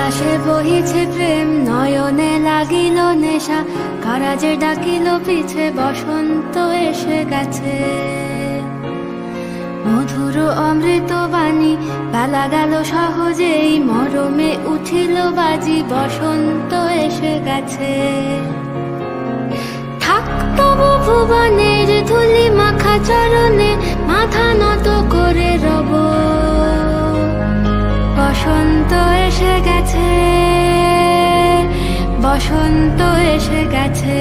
বাতাসে বহিছে প্রেম, নয়নে লাগিল নেশা, কারাজে ডাকিল পিছে, বসন্ত এসে গেছে। মধুর অমৃত বাণী, বেলা গেল সহজেই, মরমে উঠিল বাজি, বসন্ত এসে গেছে। থাক তবু ভুবনের ধুলি মাখা চরণে, মাথা নত করে রব। বসন্ত এসে গেছে, বসন্ত এসে গেছে।